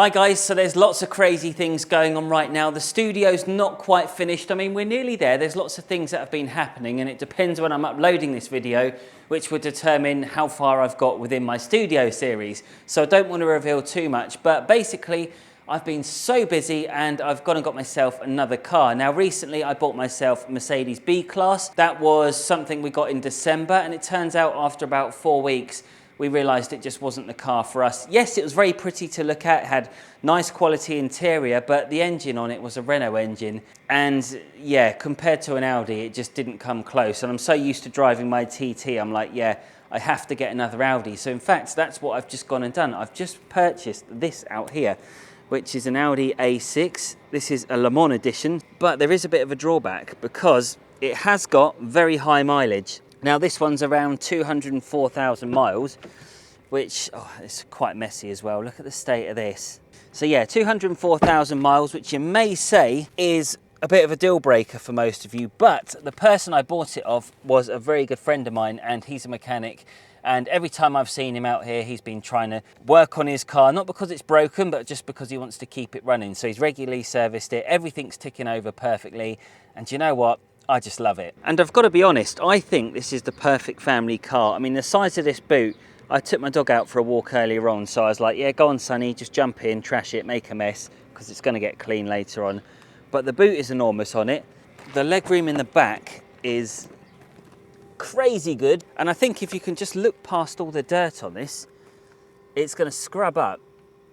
Hi guys, so there's lots of crazy things going on right now. The studio's not quite finished. I mean, we're nearly there. There's lots of things that have been happening, and it depends when I'm uploading this video, which will determine how far I've got within my studio series. So I don't want to reveal too much, but basically I've been so busy and I've gone and got myself another car. Now recently I bought myself a Mercedes B-Class. That was something we got in December, and it turns out after about 4 weeks we realised it just wasn't the car for us. Yes, it was very pretty to look at, had nice quality interior, but the engine on it was a Renault engine. And yeah, compared to an Audi, it just didn't come close. And I'm so used to driving my TT, I'm like, yeah, I have to get another Audi. So in fact, that's what I've just gone and done. I've just purchased this out here, which is an Audi A6. This is a Le Mans edition, but there is a bit of a drawback because it has got very high mileage. Now this one's around 204,000 miles, which, it's quite messy as well. Look at the state of this. So yeah, 204,000 miles, which you may say is a bit of a deal breaker for most of you, but the person I bought it of was a very good friend of mine, and he's a mechanic. And every time I've seen him out here, he's been trying to work on his car, not because it's broken, but just because he wants to keep it running. So he's regularly serviced it. Everything's ticking over perfectly. And you know what? I just love it. And I've got to be honest, I think this is the perfect family car. I mean, the size of this boot, I took my dog out for a walk earlier on, so I was like, yeah, go on, Sonny, just jump in, trash it, make a mess, because it's going to get clean later on. But the boot is enormous on it. The legroom in the back is crazy good. And I think if you can just look past all the dirt on this, it's going to scrub up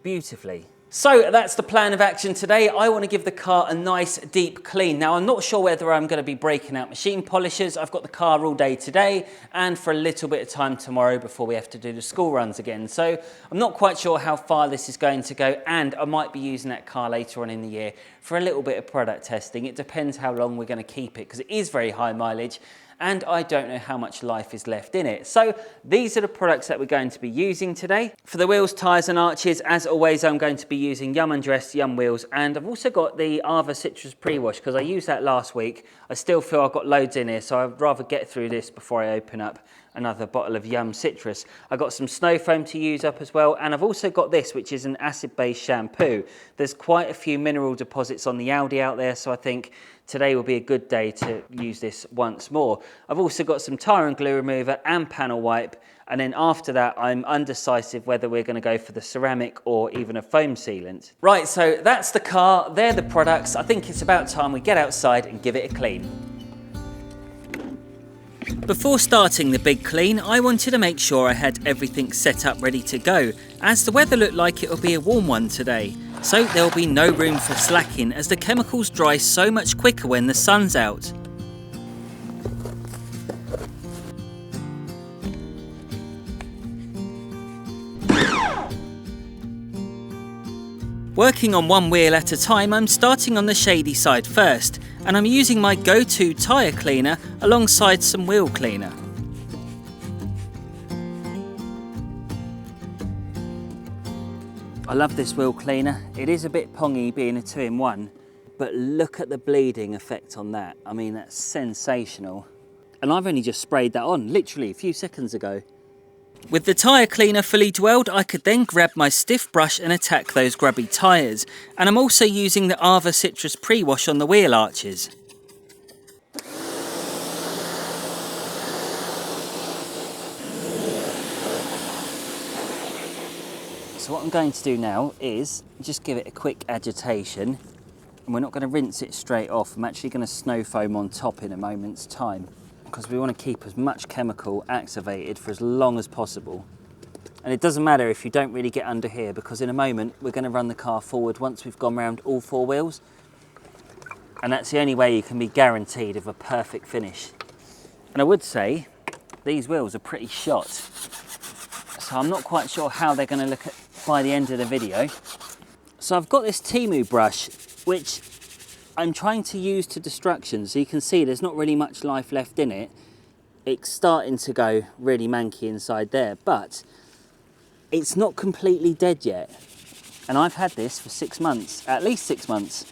beautifully. So that's the plan of action today. I want to give the car a nice deep clean. Now I'm not sure whether I'm going to be breaking out machine polishers. I've got the car all day today and for a little bit of time tomorrow before we have to do the school runs again. So I'm not quite sure how far this is going to go, and I might be using that car later on in the year for a little bit of product testing. It depends how long we're going to keep it because it is very high mileage, and I don't know how much life is left in it. So these are the products that we're going to be using today. For the wheels, tyres and arches, as always, I'm going to be using Yum Undressed Yum Wheels, and I've also got the Ava Citrus Pre-Wash because I used that last week. I still feel I've got loads in here, so I'd rather get through this before I open up another bottle of Yum Citrus. I've got some snow foam to use up as well, and I've also got this, which is an acid-based shampoo. There's quite a few mineral deposits on the Audi out there, so I think today will be a good day to use this once more. I've also got some tire and glue remover and panel wipe, and then after that I'm undecisive whether we're going to go for the ceramic or even a foam sealant. Right, so that's the car, they're the products. I think it's about time we get outside and give it a clean. Before starting the big clean, I wanted to make sure I had everything set up ready to go, as the weather looked like it'll be a warm one today. So there'll be no room for slacking as the chemicals dry so much quicker when the sun's out. Working on one wheel at a time, I'm starting on the shady side first, and I'm using my go-to tyre cleaner alongside some wheel cleaner. I love this wheel cleaner. It is a bit pongy being a 2-in-1, but look at the bleeding effect on that. I mean, that's sensational. And I've only just sprayed that on, literally a few seconds ago. With the tyre cleaner fully dwelled, I could then grab my stiff brush and attack those grubby tyres. And I'm also using the Ava Citrus Pre-Wash on the wheel arches. So what I'm going to do now is just give it a quick agitation, and we're not going to rinse it straight off. I'm actually going to snow foam on top in a moment's time because we want to keep as much chemical activated for as long as possible. And it doesn't matter if you don't really get under here, because in a moment we're going to run the car forward once we've gone round all 4 wheels, and that's the only way you can be guaranteed of a perfect finish. And I would say these wheels are pretty shot, so I'm not quite sure how they're going to look by the end of the video. So I've got this Temu brush, which I'm trying to use to destruction, so you can see there's not really much life left in it. It's starting to go really manky inside there, but it's not completely dead yet. And I've had this for 6 months, at least 6 months.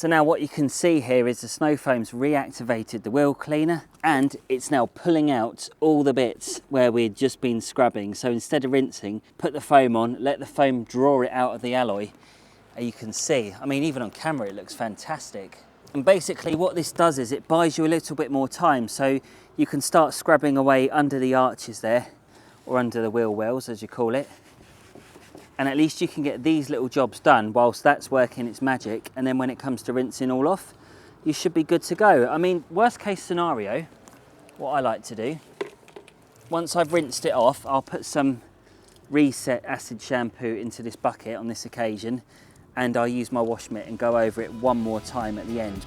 So now what you can see here is the snow foam's reactivated the wheel cleaner, and it's now pulling out all the bits where we'd just been scrubbing. So instead of rinsing, put the foam on, let the foam draw it out of the alloy. And you can see, I mean, even on camera, it looks fantastic. And basically what this does is it buys you a little bit more time. So you can start scrubbing away under the arches there, or under the wheel wells, as you call it. And at least you can get these little jobs done whilst that's working its magic, and then when it comes to rinsing all off, you should be good to go. I mean, worst case scenario, what I like to do, once I've rinsed it off, I'll put some Reset acid shampoo into this bucket on this occasion, and I'll use my wash mitt and go over it one more time at the end.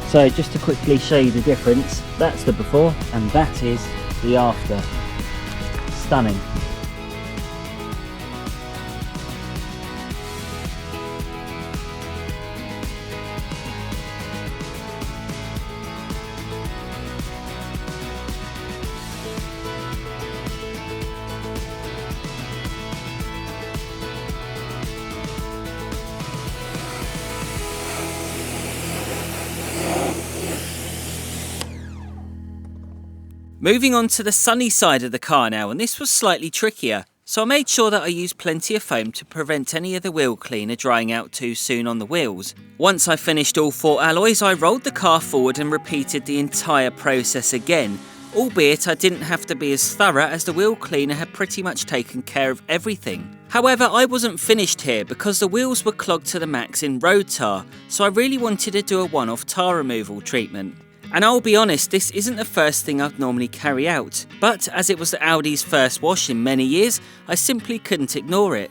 So just to quickly show you the difference, that's the before and that is the after. Stunning. Moving on to the sunny side of the car now, and this was slightly trickier. So I made sure that I used plenty of foam to prevent any of the wheel cleaner drying out too soon on the wheels. Once I finished all 4 alloys, I rolled the car forward and repeated the entire process again, albeit I didn't have to be as thorough as the wheel cleaner had pretty much taken care of everything. However, I wasn't finished here because the wheels were clogged to the max in road tar, so I really wanted to do a one-off tar removal treatment. And I'll be honest, this isn't the first thing I'd normally carry out, but as it was the Audi's first wash in many years, I simply couldn't ignore it.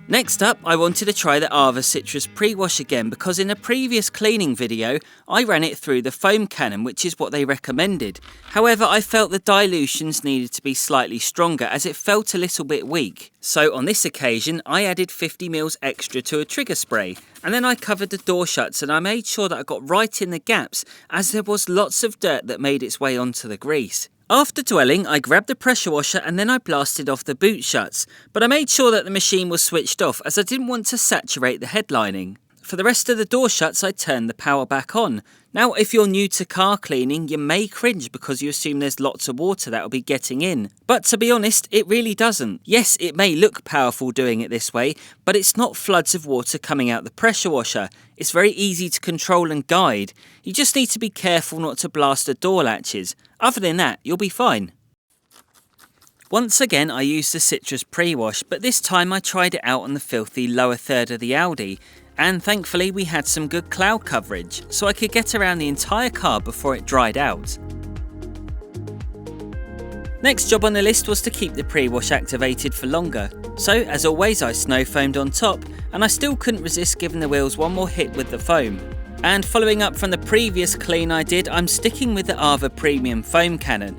Next up, I wanted to try the Ava Citrus pre-wash again because in a previous cleaning video, I ran it through the foam cannon, which is what they recommended. However, I felt the dilutions needed to be slightly stronger as it felt a little bit weak. So on this occasion, I added 50ml extra to a trigger spray, and then I covered the door shuts and I made sure that I got right in the gaps as there was lots of dirt that made its way onto the grease. After dwelling, I grabbed the pressure washer and then I blasted off the boot shuts, but I made sure that the machine was switched off as I didn't want to saturate the headlining. For the rest of the door shuts, I turned the power back on. Now, if you're new to car cleaning, you may cringe because you assume there's lots of water that will be getting in. But to be honest, it really doesn't. Yes, it may look powerful doing it this way, but it's not floods of water coming out the pressure washer. It's very easy to control and guide. You just need to be careful not to blast the door latches. Other than that, you'll be fine. Once again, I used the Citrus pre-wash, but this time I tried it out on the filthy lower third of the Audi. And thankfully we had some good cloud coverage, so I could get around the entire car before it dried out. Next job on the list was to keep the pre-wash activated for longer. So as always, I snow foamed on top, and I still couldn't resist giving the wheels one more hit with the foam. And following up from the previous clean I did, I'm sticking with the Ava Premium Foam Cannon.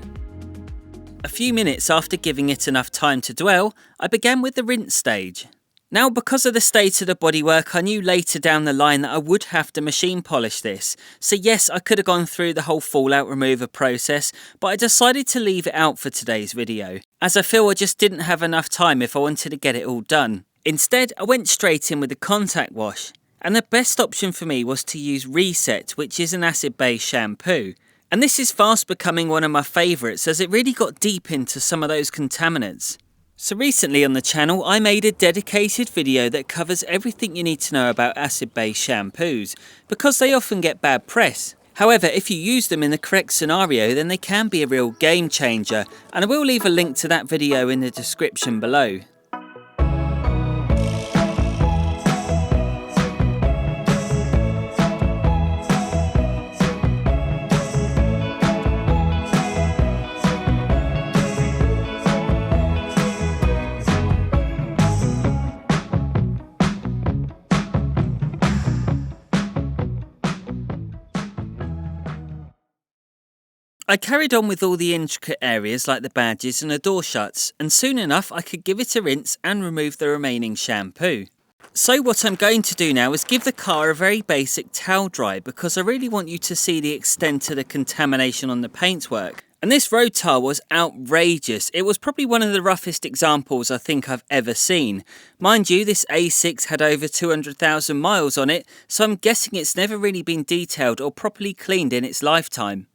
A few minutes after giving it enough time to dwell, I began with the rinse stage. Now, because of the state of the bodywork, I knew later down the line that I would have to machine polish this. So yes, I could have gone through the whole fallout remover process, but I decided to leave it out for today's video, as I feel I just didn't have enough time if I wanted to get it all done. Instead, I went straight in with the contact wash, and the best option for me was to use Reset, which is an acid-based shampoo. And this is fast becoming one of my favourites as it really got deep into some of those contaminants. So recently on the channel, I made a dedicated video that covers everything you need to know about acid-based shampoos, because they often get bad press. However, if you use them in the correct scenario, then they can be a real game changer, and I will leave a link to that video in the description below. I carried on with all the intricate areas like the badges and the door shuts, and soon enough I could give it a rinse and remove the remaining shampoo. So what I'm going to do now is give the car a very basic towel dry, because I really want you to see the extent of the contamination on the paintwork. And this road tile was outrageous. It was probably one of the roughest examples I think I've ever seen. Mind you, this A6 had over 200,000 miles on it, so I'm guessing it's never really been detailed or properly cleaned in its lifetime.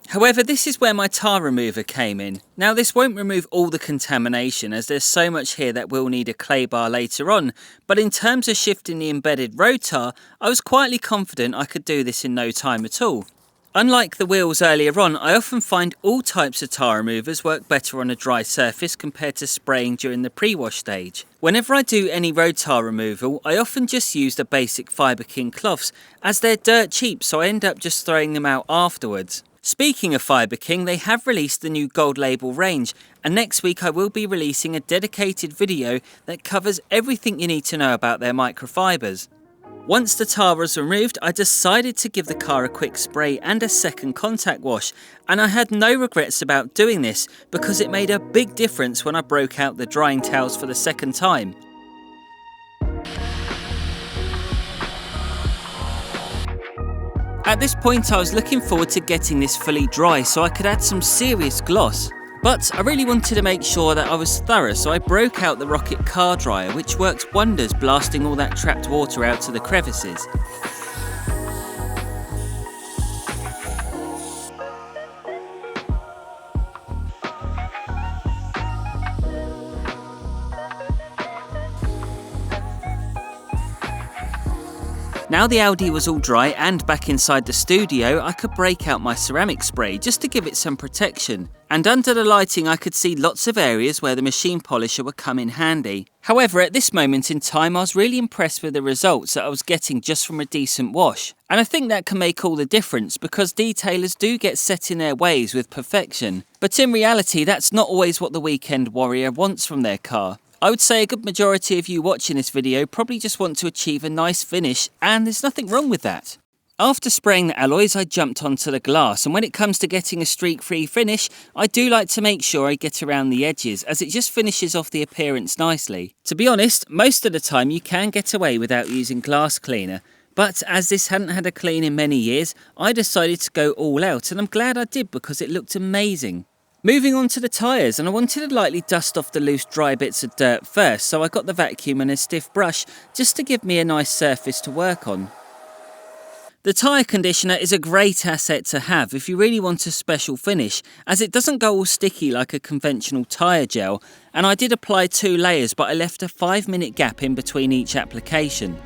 However, this is where my tar remover came in. Now this won't remove all the contamination, as there's so much here that will need a clay bar later on, but in terms of shifting the embedded road tar, I was quietly confident I could do this in no time at all. Unlike the wheels earlier on, I often find all types of tar removers work better on a dry surface compared to spraying during the pre-wash stage. Whenever I do any road tar removal, I often just use the basic Fibreking cloths, as they're dirt cheap, so I end up just throwing them out afterwards. Speaking of Fibreking, they have released the new Gold Label range, and next week I will be releasing a dedicated video that covers everything you need to know about their microfibers. Once the tar was removed, I decided to give the car a quick spray and a second contact wash, and I had no regrets about doing this because it made a big difference when I broke out the drying towels for the second time. At this point I was looking forward to getting this fully dry so I could add some serious gloss. But I really wanted to make sure that I was thorough, so I broke out the Rokit car dryer, which worked wonders blasting all that trapped water out to the crevices. Now the Audi was all dry and back inside the studio, I could break out my ceramic spray just to give it some protection. And under the lighting I could see lots of areas where the machine polisher would come in handy. However, at this moment in time I was really impressed with the results that I was getting just from a decent wash. And I think that can make all the difference, because detailers do get set in their ways with perfection. But in reality that's not always what the weekend warrior wants from their car. I would say a good majority of you watching this video probably just want to achieve a nice finish, and there's nothing wrong with that. After spraying the alloys, I jumped onto the glass, and when it comes to getting a streak-free finish, I do like to make sure I get around the edges, as it just finishes off the appearance nicely. To be honest, most of the time you can get away without using glass cleaner, but as this hadn't had a clean in many years, I decided to go all out, and I'm glad I did because it looked amazing. Moving on to the tyres, and I wanted to lightly dust off the loose dry bits of dirt first, so I got the vacuum and a stiff brush just to give me a nice surface to work on. The tyre conditioner is a great asset to have if you really want a special finish, as it doesn't go all sticky like a conventional tyre gel, and I did apply 2 layers, but I left a 5-minute gap in between each application.